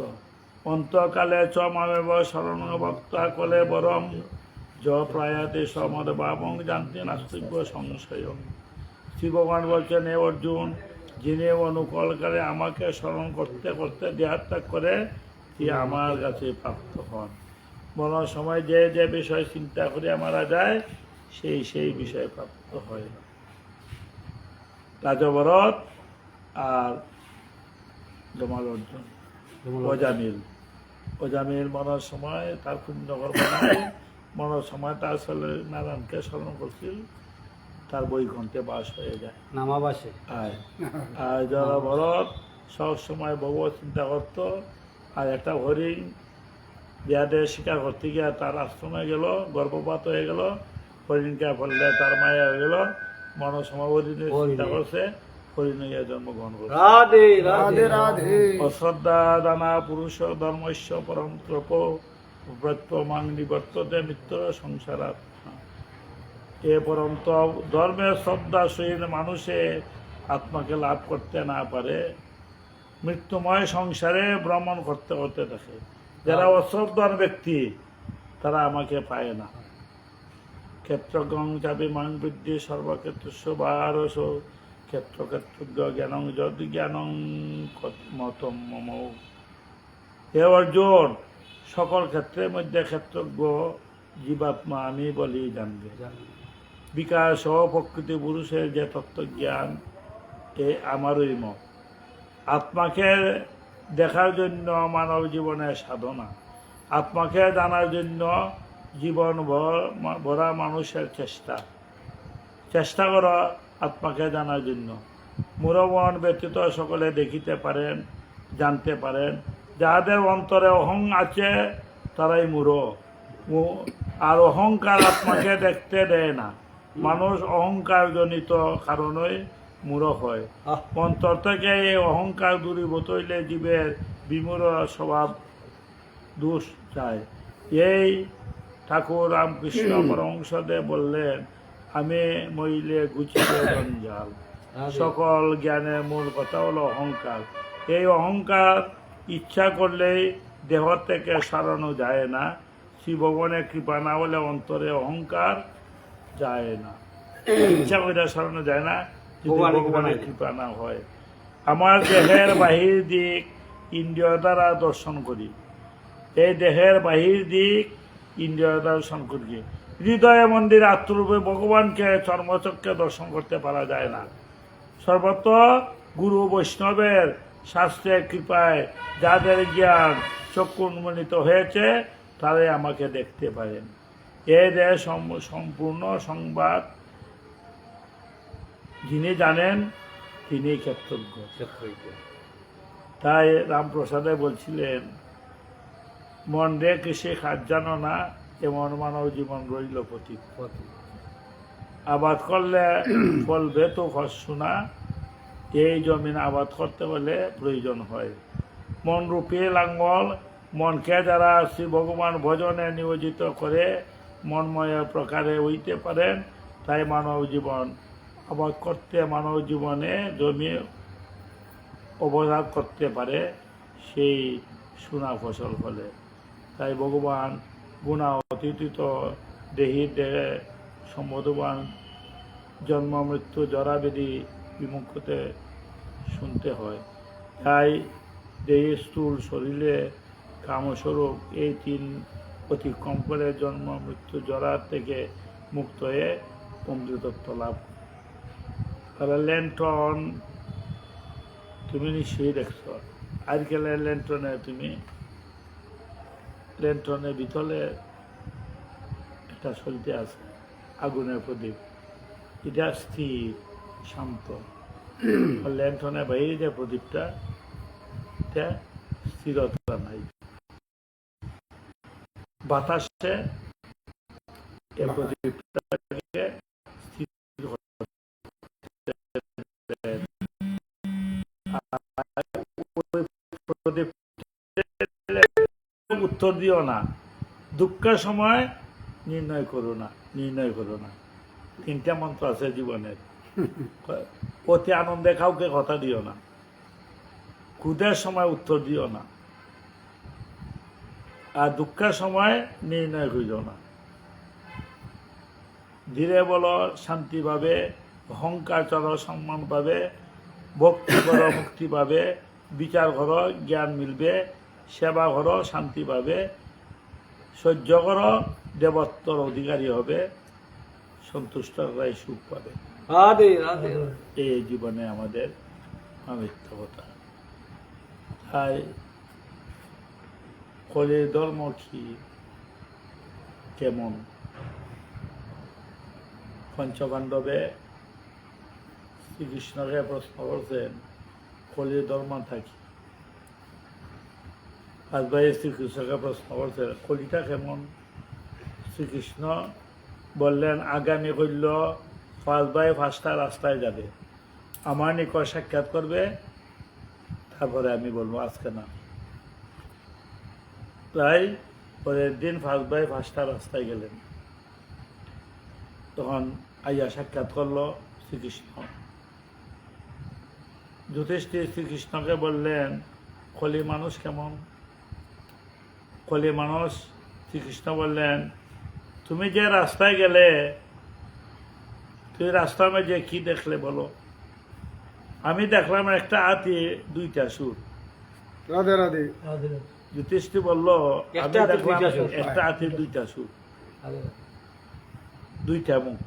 অন্তকালে চ মামেব শরণ ভক্তা কলে বরম য প্রায়াতে সমদ বাবং জানতে নাস্তিক্য সংশয়। শ্রী ভগবান বলছেন, হে অর্জুন, যিনি অনুকূল করে আমাকে স্মরণ করতে করতে দেহাত্যাগ করে কি আমার কাছে প্রাপ্ত হন। মন সময় যে যে বিষয় চিন্তা করে মারা যায় সেই বিষয়ে প্রাপ্ত হয়। রাজভরত আর জমাল অর্জুন অজামিল মনের সময় তার পুণ্যকর্ম নাই, মনের সময় তার ছেলে নারায়ণকে স্মরণ করছিল, তার বৈকুণ্ঠে বাস হয়ে যায় নামাবাসে। আর যারা ভরত সব সময় ভগবত চিন্তা করত। আর একটা হরিণ বিয়াদের শিকার করতে গিয়ে তার আশ্রমে গেল, গর্ভপাত হয়ে গেল, হরিণকে ফেললে তার মায়া হয়ে গেল। মনের সময় হরিণের চিন্তা করছে, হরিণে জন্মগ্রহণ করছে। রাধে রাধে রাধে অশ্রদ্ধা দানা পুরুষ ধর্মস্য পরম ত্রপ প্রত্যমাং নিবর্ততে মৃত্যুর সংসারাত্মা। এ পরন্ত ধর্মের শ্রদ্ধা সহিত মানুষে আত্মাকে লাভ করতে না পারে, মৃত্যুময় সংসারে ভ্রমণ করতে করতে থাকে। যারা অশ্রদ্ধার ব্যক্তি তারা আমাকে পায় না। ক্ষেত্রজ্ঞং চাবি মাং বৃদ্ধি সর্বক্ষেত্রস্য বারস ক্ষেত্রজ্ঞ জ্ঞানং যদি জ্ঞানং মতম মম। হে অর্জুন, সকল ক্ষেত্রের মধ্যে ক্ষেত্রজ্ঞ জীবাত্মা আমি বলি জানবে। বিকাশ ও প্রকৃতি পুরুষের যে তত্ত্বজ্ঞান এ আমারই মত। আত্মাকে দেখার জন্য মানব জীবনের সাধনা, আত্মাকে জানার জন্য জীবন ভরা মানুষের চেষ্টা করা আত্মাকে জানার জন্য। মূঢ়মন ব্যতীত সকলে দেখিতে পারেন, জানতে পারেন। যাহাদের অন্তরে অহং আছে তারাই মূঢ়, আর অহংকার আত্মাকে দেখতে দেয় না। মানুষ অহংকার জনিত কারণে মূঢ় হয়। অন্তর থেকে এই অহংকার দূরীভূত হইলে জীবের বিমূঢ় স্বভাব দোষ যায়। এই ঠাকুর রামকৃষ্ণ পরমহংসদেব বললেন, আমি মইলে গুছিয়ে জঞ্জাল। সকল জ্ঞানের মূল কথা হলো অহংকার। এই অহংকার ইচ্ছা করলেই দেহ থেকে সারানো যায় না। শ্রী ভগবানের কৃপা না হলে অন্তরে অহংকার যায় না, ইচ্ছা করে সারানো যায় না যদি ভগবানের কৃপা না হয়। আমার দেহের বাহির দিক ইন্দ্রিয় দ্বারা দর্শন করি। এই দেহের বাহির দিক ইন্দ্রিয় দ্বারা দর্শন করি। হৃদয় মন্দির আত্মরূপে ভগবানকে চর্মচক্ষে দর্শন করতে পারা যায় না। সর্বত্র গুরু বৈষ্ণবের শাস্ত্রের কৃপায় যাদের জ্ঞান চক্ষু উন্মোচিত হয়েছে তারাই আমাকে দেখতে পারেন। এ দেহ সম্পূর্ণ সংবাদ যিনি জানেন তিনি ক্ষেত্রজ্ঞ। তাই রামপ্রসাদে বলছিলেন, মন রে কৃষি খাদ জানো না, এমন মানব জীবন রইল প্রতীক। আবাদ করলে ফলবে তো ফসল না, এই জমিন আবাদ করতে হলে প্রয়োজন হয় মন রূপে লাঙ্গল। মনকে যারা শ্রী ভগবান ভজনে নিয়োজিত করে মনময় প্রকারে হইতে পারেন, তাই মানব জীবন আবাদ করতে, মানব জীবনে জমি অবজাত করতে পারে, সেই সোনা ফসল ফলে। তাই ভগবান গুণা অতীত দেহি দেহে সম্বোধবান জন্ম মৃত্যু জরাবেদি বিমুখতে শুনতে হয়। তাই দেহি স্থূল শরীরে কামস্বরূপ এই তিন অতিক্রম করে জন্ম মৃত্যু জরার থেকে মুক্ত হয়ে অমৃতত্ব লাভ। তাহলে ল্যান্টন তুমি নিশ্চয়ই দেখছ, আজকালের ল্যান্টনে তুমি ল্যান্টনের ভিতরে একটা চলতে আছে আগুনের প্রদীপ, এটা স্থির শান্ত। ল্যান্টনের বাইরে যে প্রদীপটা, এটা স্থিরতা নাই। বাতাসে এই প্রদীপটাকে স্থির প্রদীপ উত্তর দিও না, দুঃখের সময় নির্ণয় করো না, নির্ণয় করো না। তিনটা মন্ত্র আছে জীবনের। অতি আনন্দে কাউকে কথা দিও না, ক্রোধের সময় উত্তর দিও না, আর দুঃখের সময় নির্ণয় করিও না। ধীরে বলো শান্তি পাবে, অহংকার চলো সম্মান পাবে, ভক্তি করো মুক্তি পাবে, বিচার করো জ্ঞান মিলবে, সেবা করো শান্তি পাবে, সহ্য করো দেবত্বর অধিকারী হবে, সন্তুষ্ট রায় সুখ পাবে। এই জীবনে আমাদের আমিত্বতা। তাই কলির ধর্ম কি, কেমন? পঞ্চপাণ্ডবে শ্রীকৃষ্ণকে প্রশ্ন করছেন, কলির ধর্ম থাকি। আজ ভাই শ্রীকৃষ্ণকে প্রশ্ন করছেন, কলিটা কেমন? শ্রীকৃষ্ণ বললেন, আগামী করল 5/5টা রাস্তায় যাবে, আমার নিকট সাক্ষাৎ করবে, তারপরে আমি বলবো, আজকে না। তাই পরের দিন 5/5টা রাস্তায় গেলেন। তখন আইয়া সাক্ষাৎ করলো শ্রীকৃষ্ণ। যুধিষ্ঠির শ্রীকৃষ্ণকে বললেন, কলি মানুষ কেমন? কলি মানুষ, শ্রীকৃষ্ণ বললেন, তুমি যে রাস্তায় গেলে, তুমি রাস্তার মধ্যে কি দেখলে বলো? আমি দেখলাম একটা হাতি, 2টা সুর। রাধে রাধে। যুধিষ্ঠির বলল, আমি দেখলাম একটা হাতির 2টা সুর, 2টা মুখ,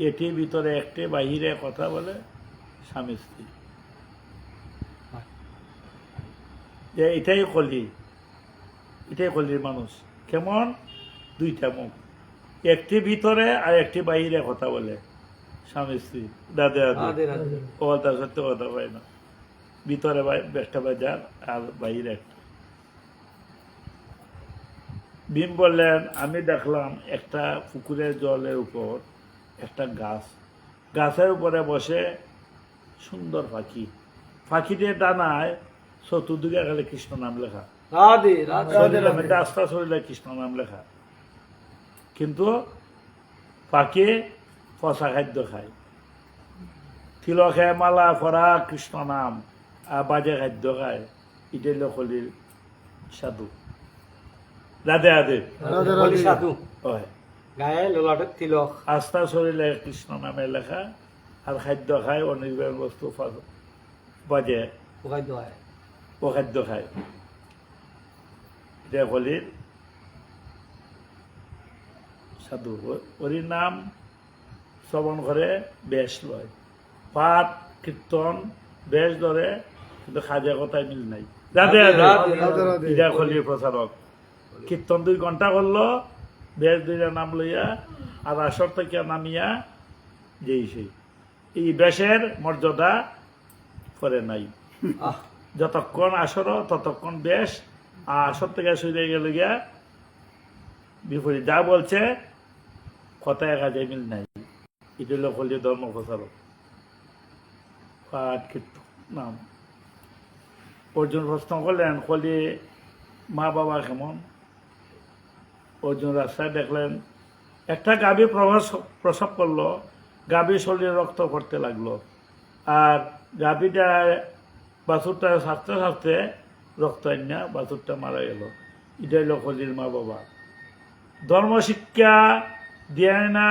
এটির ভিতরে একটি বাহিরে কথা বলে স্বামী স্ত্রী। যে এটাই কলি, এটাই কলির মানুষ। কেমন? 2টা মুখ, একটি ভিতরে আর একটি বাহিরে কথা বলে স্বামী স্ত্রী। দাদা কথা সত্য কথা পায় না, ভিতরে একটা বাজার আর বাহিরে একটা। ভীম বললেন, আমি দেখলাম একটা পুকুরের জলের উপর একটা গাছ, গাছের উপরে বসে সুন্দর পাখি, পাখিদের ডানায় চতুর্দিকে গেলে কৃষ্ণ নাম লেখা, রাস্তা শরীরে কৃষ্ণ নাম লেখা। কিন্তু পাখি পচা খাদ্য খায়, তিলকে মালা ফরা কৃষ্ণ নাম, আর বাজে খাদ্য খায়। এটাই কলির সাধু। রাধে রাধে। সাধু হয় গায়ে ললাটে তিলক, আস্থা শরীরে কৃষ্ণ নামে লেখা, আর খাদ্য খায় অনির্বাণ বস্তু বাজে ওখানে তো হয় ও খাদ্য খায় এটা হলির সাধু ওর নাম শ্রবণ করে বেশ লয় পাঠ কীর্তন বেশ ধরে কিন্তু খাজা কথায় মিল নাই রাধে রাধে রাধে রাধে এটা হলির প্রচারক কীর্তন 2 ঘন্টা করলো বেশ 2টা নাম লইয়া আর আসর থেকে নামিয়া যেই সেই এই বেশের মর্যাদা করে নাই আহ যতক্ষণ আসর ততক্ষণ বেশ আর আসর থেকে শুয়ে গেল গিয়া বিপরীত যা বলছে কথায় কাজে মিল নাই এটা হলো হলি ধর্ম প্রচারক পাঠ কীর্তন নাম অর্জুন প্রশ্ন করলেন হলি মা বাবা কেমন অর্জুন রাস্তায় দেখলেন একটা গাভী প্রসব করলো গাভী শরীরে রক্ত পড়তে লাগলো আর গাভীটা বাছুরটা ছাড়তে ছাড়তে রক্ত আইনা বাছুরটা মারা গেল এটাই হলো হলির মা বাবা ধর্ম শিক্ষা দেয় না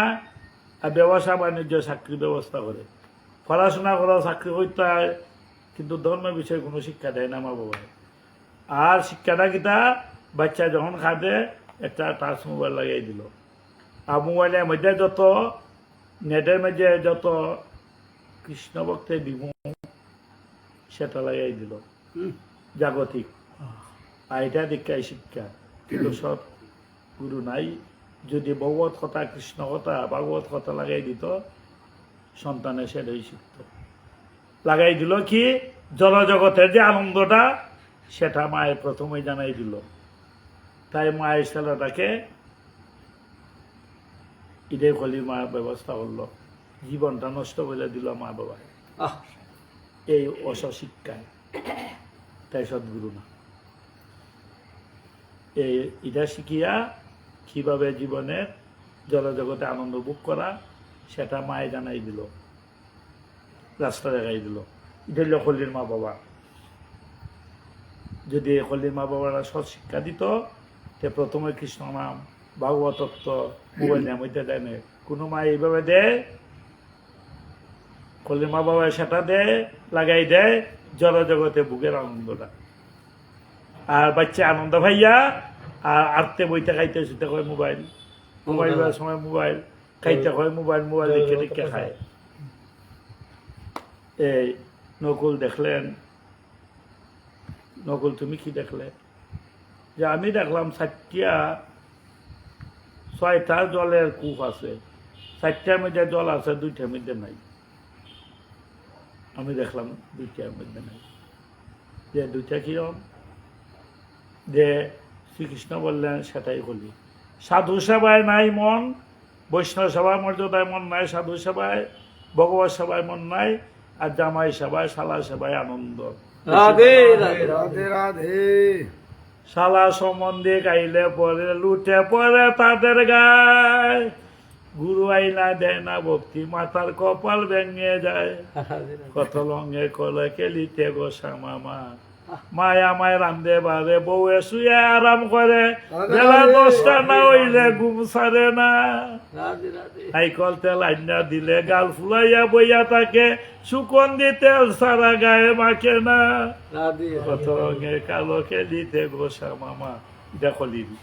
আর ব্যবসা বাণিজ্য চাকরি ব্যবস্থা করে পড়াশোনা করো চাকরি করতে হয় কিন্তু ধর্মের বিষয়ে কোনো শিক্ষা দেয় না মা বাবায় আর শিক্ষাটা কিতা বাচ্চা যখন খাবে একটা টাচ মোবাইল লাগাই দিল আর মোবাইলের মধ্যে যত নেটের মধ্যে যত কৃষ্ণ ভক্তের বিমুখ সেটা লাগাই দিল জাগতিক আর এটা দীক্ষায় শিক্ষা কিন্তু সব গুরু নাই যদি ভগবত কথা কৃষ্ণ কথা ভাগবত কথা লাগাই দিত সন্তানে সেটাই শিখত লাগাই দিল কি জনজগতের যে আনন্দটা সেটা মায়ের প্রথমেই জানাই দিল তাই মায়ের ছেলেটাকে ঈদের কলির মা ব্যবস্থা করলো জীবনটা নষ্ট করে দিল মা বাবা আহ এই অসশিক্ষায় তাই সদ্গুরু না এই এটা শিখিয়া কিভাবে জীবনের জলজগতে আনন্দ ভোগ করা সেটা মায়ে জানাই দিল রাস্তা দেখাই দিল এটা হল হলির মা বাবা যদি হলির মা বাবারা সৎ শিক্ষা দিত তে প্রথমে কৃষ্ণ নাম ভাগবত তত্ত্ব মোবাইল নাম ওইটা দেয় না কোনো মা এইভাবে দেয় হলির মা বাবা সেটা দেয় লাগাই দেয় জলজগতে বুকের আনন্দটা আর বাচ্চা আনন্দ ভাইয়া আর আটতে বইতে খাইতে শুতে হয় মোবাইল মোবাইল সময় মোবাইল খাইতে হয় মোবাইল মোবাইল দেখে দেখে খায় এই নকুল দেখলেন নকুল তুমি কি দেখলে যে আমি দেখলাম 6টা জলের কূপ আছে 4টার মধ্যে জল আছে 2টার মধ্যে নাই আমি দেখলাম 2টার মধ্যে নাই যে 2টা কিরম যে শ্রীকৃষ্ণ বললেন সেটাই বলি সাধু সেবায় নাই মন বৈষ্ণব সেবায় মর্যাদায় মন নাই সাধু সেবায় ভগবত সেবায় মন নাই আর জামাই সেবায় শালা সেবায় আনন্দ রাধে রাধে রাধে রাধে শালা সম্বন্ধে গাইলে পরে লুটে পরে তাদের গায় গুরু আইনা দেয় না ভক্তি মাতার কপাল ভেঙে যায় কত লঙ্গে কলে কেলিতে গো শ্যামা মায়া মায় রান্ধে বারে বউয়ে শুয়ে আরাম করে বেলা 10টা না হইলে ঘুম সারে না রাধে রাধে সাইকেল তেল আইনা দিলে গাল ফুলাইয়া বইয়া থাকে সুগন্ধি তেল সারা গায়ে মাখে না রাধে কত রঙের কালো খেলিতে গোসা মামা দেখো লিবি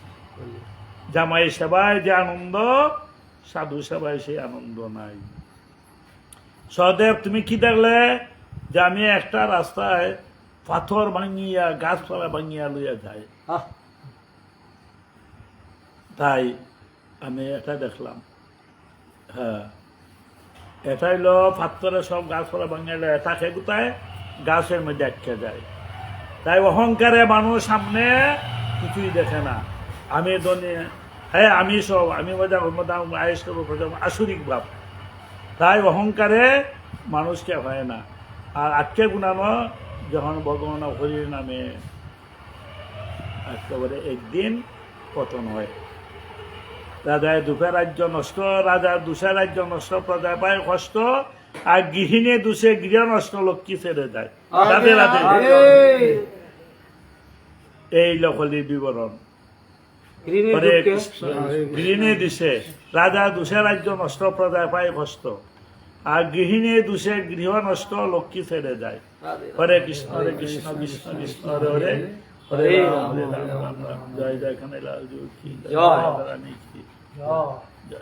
জামাই সেবায় যে আনন্দ সাধু সেবায় সেই আনন্দ নাই সদেব তুমি কি দেখলে যে আমি একটা রাস্তায় পাথর ভাঙিয়া গাছপালা ভাঙিয়া লইয়া যায় আহ তাই আমি এটা দেখলাম হ্যাঁ এটা হইলো পাথরে সব গাছপালা ভাঙিয়া লইয়া থাকে কোথায় গাছের মধ্যে আটকে যায় তাই অহংকারে মানুষ সামনে কিছুই দেখে না আমি ধনী হ্যাঁ আমি সব আমি মজা আয়েস করবো আসরিক ভাব তাই অহংকারে মানুষকে হয় না আর আটকে গুণানো যখন ভগবান হরির নামে একেবারে একদিন পতন হয় রাজায় দুঃখে রাজ্য নষ্ট রাজার দুষে রাজ্য নষ্ট প্রজায় পায় কষ্ট আর গৃহিণী দুষে গৃহ নষ্ট লক্ষ্মী ছেড়ে যায় রাধে রাধে এই লখলির বিবরণ হরে কৃষ্ণ গৃহিণী দিছে রাজা দুষে রাজ্য নষ্ট প্রজায় পায় কষ্ট আর গৃহিণী দোষে গৃহ নষ্ট, লক্ষ্মী ছেড়ে যায়। রাধে হরে কৃষ্ণ কৃষ্ণ কৃষ্ণ হরে হরে, হরে রাম রাম রাম। জয় জয় কানাইলাল, জয় কি জয়। রানী কি। জয়।